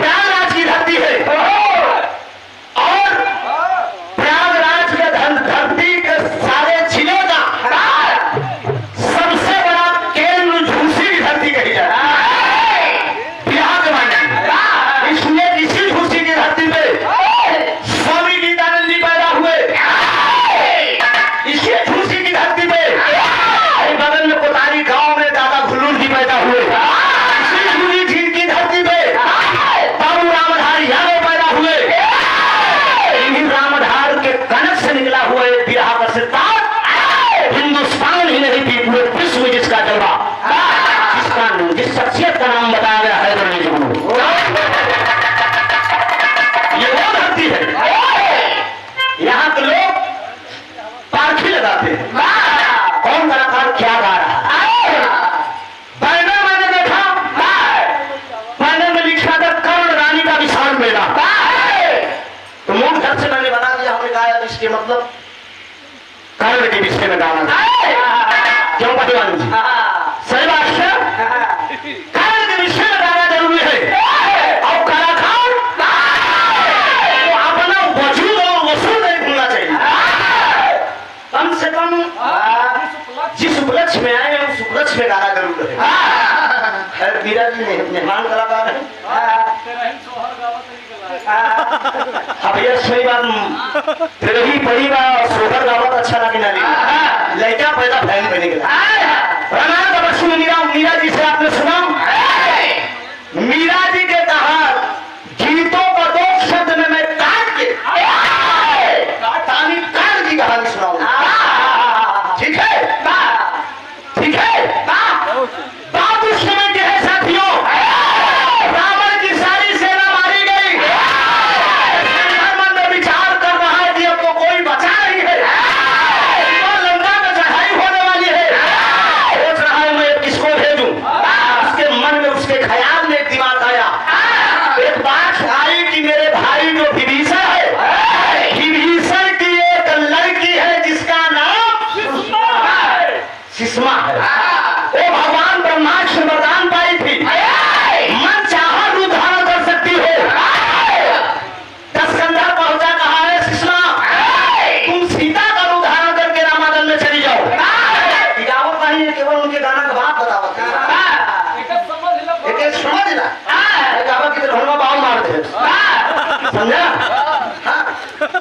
प्रयागराज की धरती है और प्रयागराज के धरती के सारे जिले का सबसे बड़ा केंद्र झूसी की धरती कही जाए इसलिए इसी झूसी की धरती पे स्वामी गीतानंद जी पैदा हुए। इसी झूसी की धरती पे बगल में कोतारी गांव में दादा घुल्लूर जी पैदा हुए। इसी झूसी झील की धरती पे बाबू रामधार यादव पैदा हुए। इन्हीं रामधार के कनक से निकला हुआ एक बिरहा का सिद्धांत हिंदुस्तान ही नहीं थी पूरे विश्व में जिसका जलवा जिस शख्सियत का नाम बताया गया है ये वो धरती है। यहाँ के लोग पारखी लगाते हैं कौन कलाकार क्या गा रहा है। बैनर मैंने देखा, बैनर में लिखा था कर्ण रानी का विशाल मेला, तो मूल घर से मैंने बना दिया। हमने कहा इसके मतलब कर्ण के विषय में गाना था। क्यों पहलवान जी सही बात है, कर्ण के विषय में गाना जरूरी है। और कलाकार तो अपना वजूद और वसूल नहीं भूलना चाहिए। कम से कम जिस उपलक्ष्य में आए हैं उस उपलक्ष्य में गाना जरूर है। मीरा जी मेहमान कलाकार है। अब ये सही बात तेरी पड़ी बात सोहर गावत अच्छा लगे ना लड़का पैदा फैन बने मीरा जी से आपने सुना। मीरा जी के कहा गीतों को दो शब्द में मैं काट के काट की कहानी सुनाऊंगा। ठीक है ठीक है। बात उस समय के है साथियों, रावण की सारी सेना मारी गई। मन में विचार कर रहा है कि अब तो कोई बचा नहीं है, लंका में चढ़ाई होने वाली है। सोच रहा है मैं किसको भेजूं। उसके मन में उसके ख्याल में एक दिमाग आया, एक बात आई कि मेरे भाई जो विभीषण है, विभीषण की एक लड़की है जिसका नाम सुषमा है। वो भगवान ब्रह्मा से वरदान पाई थी, मन चाहा रूप धारण कर सकती हो। दशकंधा पहुंचा कहा है सुषमा तुम सीता का रूप धारण करके रामायण में चली जाओ। गिरावट नहीं है, केवल उनके गाना का बात बताओ। एक समझ ला की तरह बाव मार दे, समझा।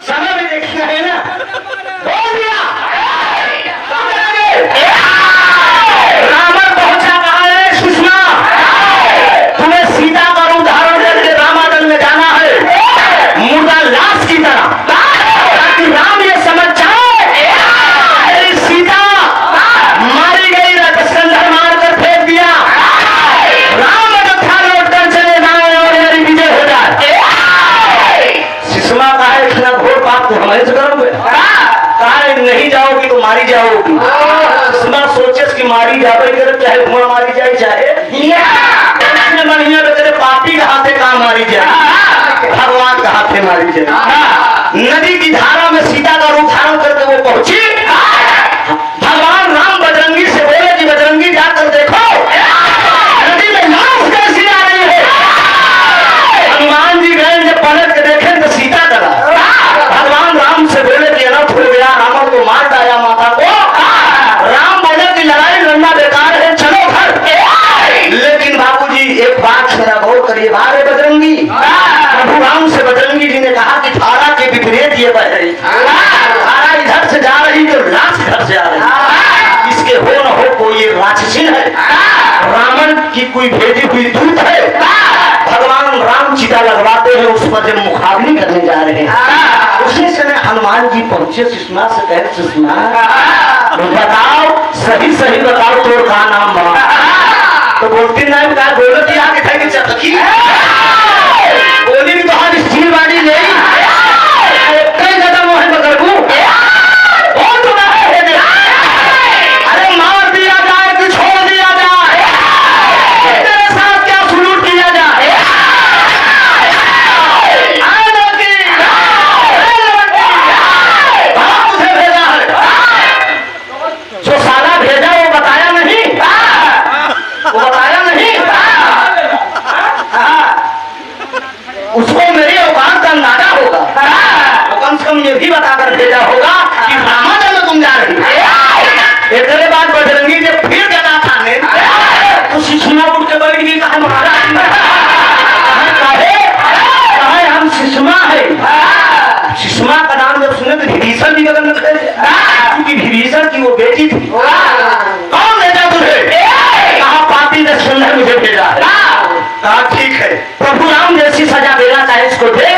समय भी देखना है ना। बोल दिया रावण पहुंचा कहा है सुषमा तुम्हें सीता का रूप धारण करके रामायण में जाना है मुर्दा लाश की तरह, ताकि राम ये समझ जाए सीता मारी गई। दशकंधर मारकर फेंक दिया, राम अयोध्या लौट कर चले जाए और मेरी विजय हो जाए। सुषमा का है इतना घोर पाप तो हमें से करोगे, कहा नहीं जाओगी तो मारी जाओगी। सुषमा सोचे कि मारी जावे करे चाहे धुआं मारी जाए चाहे महीने में तेरे पापी के हाथे कहाँ मारी जाए, भगवान के हाथे मारी जाए। नदी की धारा में सीता का रूप धारण करके वो पहुंची। भगवान राम बजरंगी से बोले कि बजरंगी जाकर देखो नदी में लाश कैसी आ रही है। हनुमान जी गए जब पलट के देखे तो सीता डरा। भगवान राम से बोले कि अनर्थ हो गया, रावण को मार डाला माता को। राम बोले कि लड़ाई लड़ना बेकार है, चलो घर। लेकिन बाबूजी एक बात मेरा गौर करिए, बारे बजरंगी। प्रभु राम से बजरंगी जी ने कहा कि धारा के विपरीत ये बह रही, धारा इधर से जा रही तो लाश इधर से आ रही। इसके हो न हो कोई राक्षसी है, रावण की कोई भेजी हुई दूत है। भगवान राम चिता लगवाते हैं, उस पर जब मुखाग्नि करने जा रहे हैं उसी समय हनुमान जी पहुंचे। सुषमा से कहे सुषमा बताओ सही सही बताओ तो का नाम बा। तो बोलती नहीं कहा बोलो कि आगे थे कि चटकी बोली भी तो स्टील वाली नहीं कई ज्यादा मोह मगर अरे मार दिया जाए कि छोड़ दिया जाए, तेरे साथ क्या सुलूक किया जाए। मुझे भेजा है, जो साला भेजा वो बताया नहीं, वो बताया नहीं। कम ये भी बताकर भेजा होगा कि रामादल में तुम जा रही हो। इतने बाद बजरंगी जब फिर गदा थाने तो सुषमा उठ के बैठ गई, कहा महाराज कहे हम सुषमा है। सुषमा का नाम जब सुने तो विभीषण भी बगल में खड़े, क्योंकि विभीषण की वो बेटी थी। कौन भेजा तुझे? कहा पापी ने सुंदर मुझे भेजा है। कहा ठीक है, प्रभु राम जैसी सजा देना चाहे इसको दे,